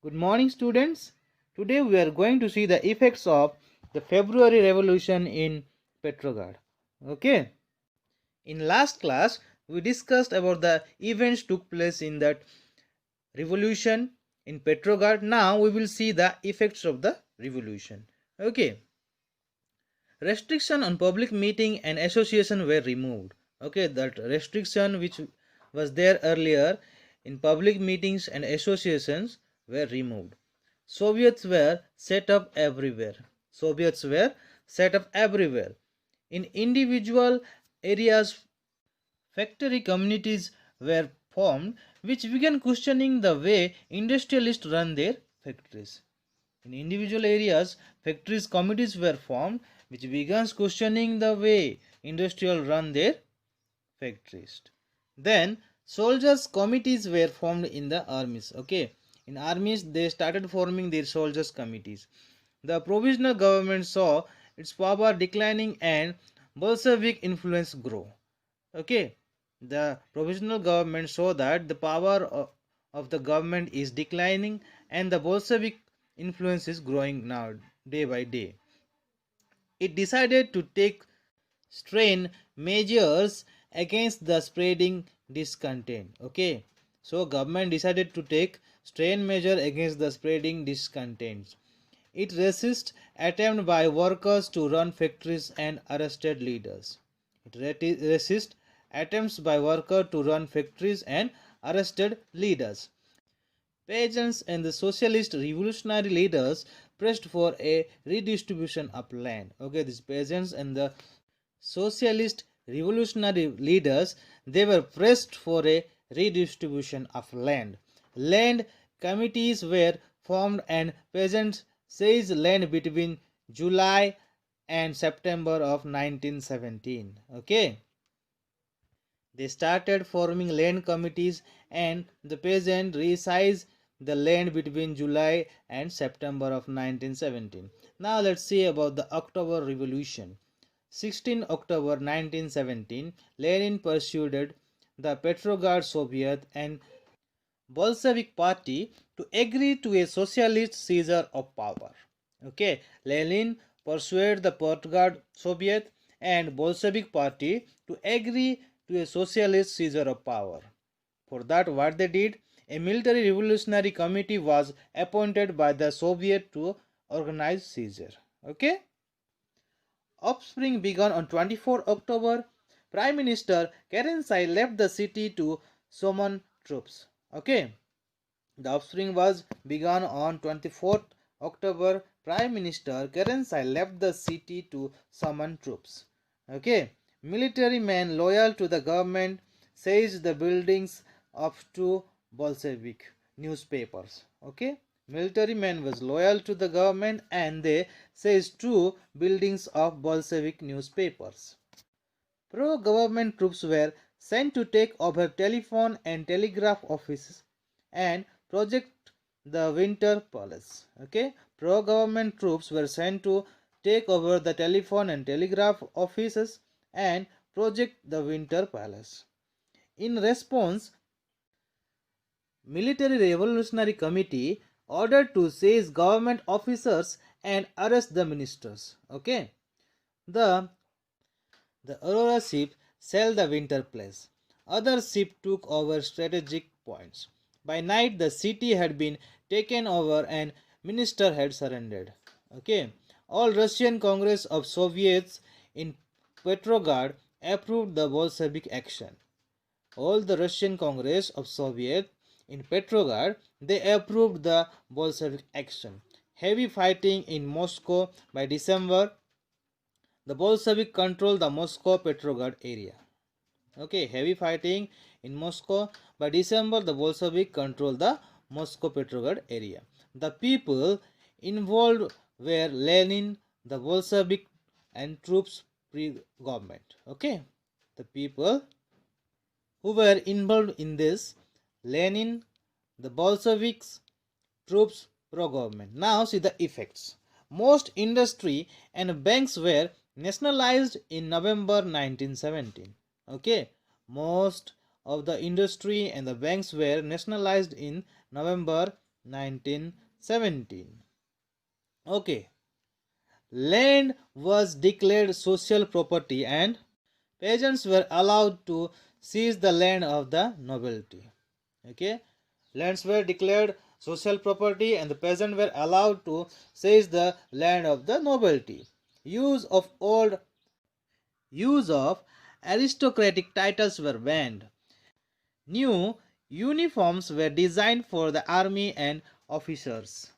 Good morning, students. Today we are going to see the effects of the February Revolution in Petrograd. Okay. In last class, we discussed about the events took place in that revolution in Petrograd. Now we will see the effects of the revolution. Okay. Restriction on public meeting and association were removed. Okay, that restriction which was there earlier in public meetings and associations were removed. Soviets were set up everywhere. Soviets were set up everywhere. In individual areas, factory communities were formed which began questioning the way industrialists run their factories. In individual areas, factories committees were formed which began questioning the way industrial run their factories. Then soldiers committees were formed in the armies. Okay, in armies they started forming their soldiers committees. The provisional government saw its power declining and Bolshevik influence grow. Okay, the provisional government saw that the power of the government is declining and the Bolshevik influence is growing now day by day. It decided to take strain measures against the spreading discontent. Okay, so government decided to take strain measure against the spreading discontent. It resisted attempt by workers to run factories and arrested leaders. It resisted attempts by workers to run factories and arrested leaders. Peasants and the socialist revolutionary leaders pressed for a redistribution of land. Okay, these peasants and the socialist revolutionary leaders, they were pressed for a redistribution of land. Land committees were formed and peasants seized land between July and September of 1917. Okay, they started forming land committees and the peasant resized the land between July and September of 1917. Now let's see about the October Revolution. 16 October 1917, Lenin persuaded the Petrograd Soviet and Bolshevik Party to agree to a socialist seizure of power. Okay, Lenin persuaded the Petrograd Soviet and Bolshevik Party to agree to a socialist seizure of power. For that, what they did, a military revolutionary committee was appointed by the Soviet to organize seizure. Okay. Offspring began on 24 October. Prime Minister Kerensky left the city to summon troops. Okay, the offspring was begun on 24th October. Prime Minister Kerensky left the city to summon troops. Okay, military men loyal to the government seized the buildings of two Bolshevik newspapers. Okay, military men was loyal to the government and they seized two buildings of Bolshevik newspapers. Pro-government troops were sent to take over telephone and telegraph offices and project the Winter Palace. Okay, pro-government troops were sent to take over the telephone and telegraph offices and project the Winter Palace. In response, Military Revolutionary Committee ordered to seize government officers and arrest the ministers. Okay, the Aurora ship sailed the Winter Palace. Other ships took over strategic points. By night, the city had been taken over and minister had surrendered. Okay, all Russian Congress of Soviets in Petrograd approved the Bolshevik action. All the Russian Congress of Soviet in Petrograd, they approved the Bolshevik action. Heavy fighting in Moscow. By December, the Bolshevik controlled the Moscow-Petrograd area. Okay, heavy fighting in Moscow. By December, the Bolshevik controlled the Moscow-Petrograd area. The people involved were Lenin, the Bolshevik, and troops pre-government. Okay, the people who were involved in this, Lenin, the Bolsheviks, troops, pro-government. Now see the effects. Most industry and banks were nationalized in November 1917. Okay, most of the industry and the banks were nationalized in November 1917. Okay. Land was declared social property and peasants were allowed to seize the land of the nobility. Okay. Lands were declared social property and the peasants were allowed to seize the land of the nobility. Use of aristocratic titles were banned. New uniforms were designed for the army and officials.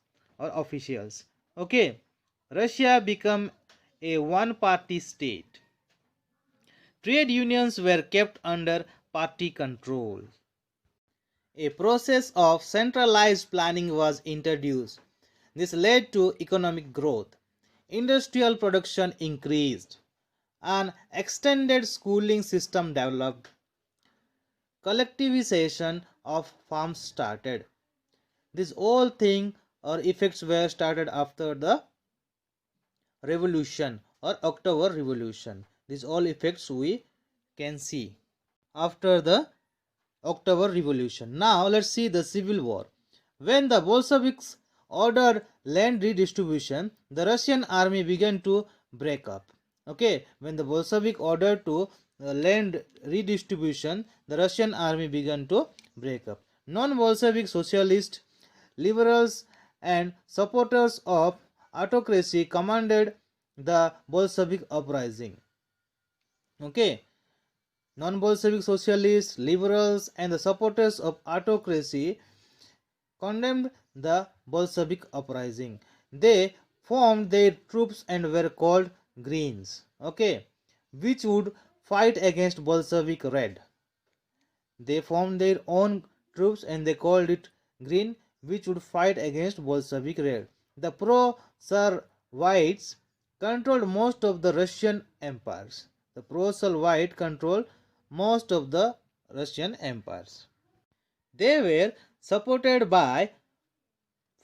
Okay, Russia became a one-party state. Trade unions were kept under party control. A process of centralized planning was introduced. This led to economic growth. Industrial production increased. An extended schooling system developed. Collectivization of farms started. This whole thing or effects were started after the revolution or October Revolution. These all effects we can see after the October Revolution. Now let's see the Civil War. When the Bolsheviks ordered land redistribution, the Russian army began to break up. Okay, when the Bolshevik ordered to land redistribution, the Russian army began to break up. Non-Bolshevik socialists, liberals, and supporters of autocracy commanded the Bolshevik uprising. Okay, non-Bolshevik socialists, liberals, and the supporters of autocracy condemned the Bolshevik uprising. They formed their troops and were called Greens, okay, which would fight against Bolshevik Red. They formed their own troops and they called it Green, which would fight against Bolshevik Red. The pro-Tsar-Whites controlled most of the Russian empires. The pro-Tsar-White controlled most of the Russian empires. They were supported by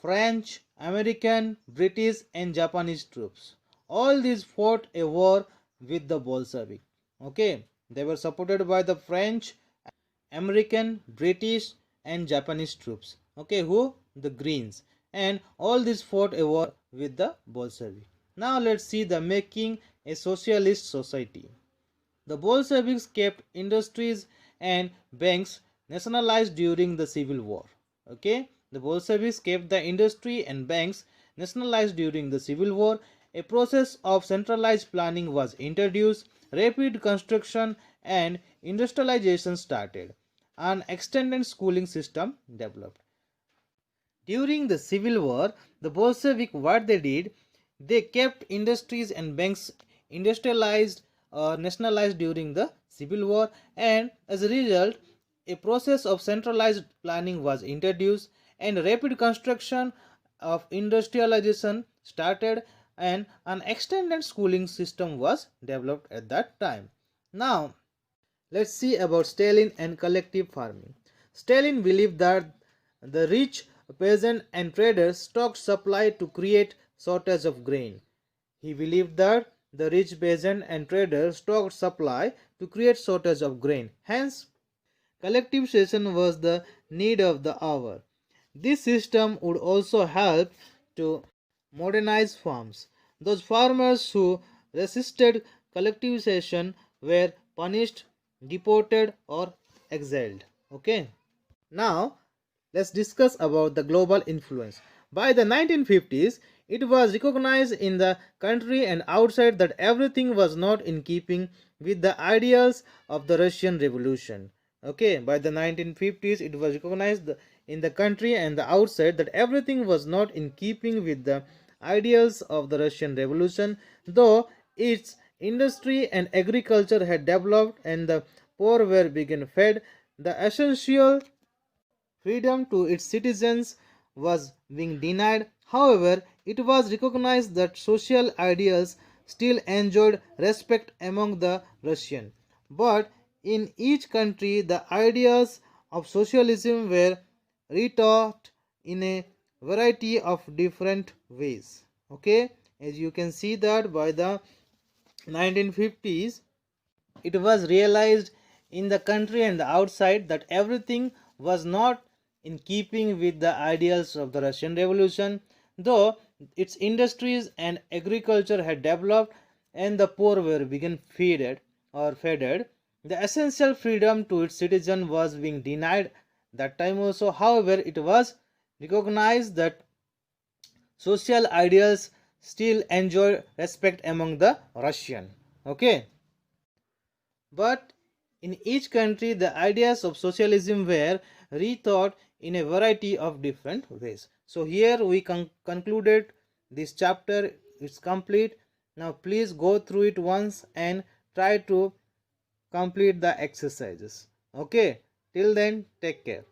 French, American, British, and Japanese troops. All these fought a war with the Bolshevik. Okay, they were supported by the French, American, British, and Japanese troops. Okay, who? The Greens. And all these fought a war with the Bolshevik. Now let's see the making a socialist society. The Bolsheviks kept industries and banks nationalized during the Civil War. Okay, the Bolsheviks kept the industry and banks nationalized during the Civil War. A process of centralized planning was introduced. Rapid construction and industrialization started. An extended schooling system developed. During the Civil War, the Bolsheviks, what they did, they kept industries and banks industrialized or nationalized during the Civil War, and as a result, a process of centralized planning was introduced and rapid construction of industrialization started and an extended schooling system was developed at that time. Now, let's see about Stalin and collective farming. Stalin believed that the rich peasant and traders stocked supply to create shortage of grain. He believed that the rich peasant and traders stocked supply to create shortage of grain. Hence, collectivization was the need of the hour. This system would also help to modernize farms. Those farmers who resisted collectivization were punished, deported, or exiled. Okay. Now, let's discuss about the global influence. By the 1950s, it was recognized in the country and outside that everything was not in keeping with the ideals of the Russian Revolution. Okay, by the 1950s, it was recognized in the country and the outside that everything was not in keeping with the ideals of the Russian Revolution, though its industry and agriculture had developed and the poor were being fed, the essential freedom to its citizens was being denied. However, it was recognized that social ideals still enjoyed respect among the Russians. But in each country, the ideas of socialism were retaught in a variety of different ways. Okay, as you can see that by the 1950s, it was realized in the country and the outside that everything was not in keeping with the ideals of the Russian Revolution, though its industries and agriculture had developed and the poor were being faded. The essential freedom to its citizens was being denied that time also. However, it was recognized that social ideals still enjoy respect among the Russian. Okay, but in each country the ideas of socialism were rethought in a variety of different ways. So here we concluded this chapter. It's complete. Now please go through it once and try to complete the exercises. Okay, till then, take care.